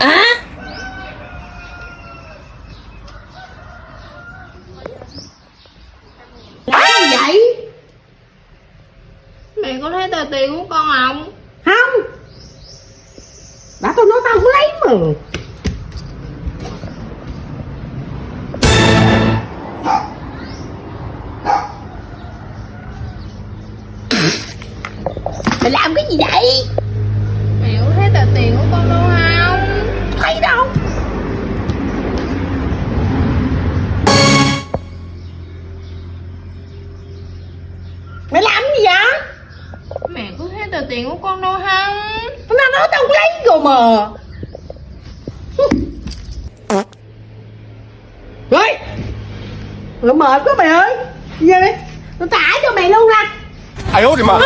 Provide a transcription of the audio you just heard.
À, làm gì vậy? Mẹ có thấy tờ tiền của con không? Không. Đã tôi nói tao không lấy mà. Mày làm cái gì vậy? Mẹ có thấy tờ tiền của con đâu không? Thấy đâu? Mày làm gì vậy? Mẹ có thấy tờ tiền của con đâu không? Tao nói tao không lấy rồi mà. Rồi. Mày mệt quá mày ơi. Đi ra đi. Tao trả cho mày luôn ra. 哎呦我的妈！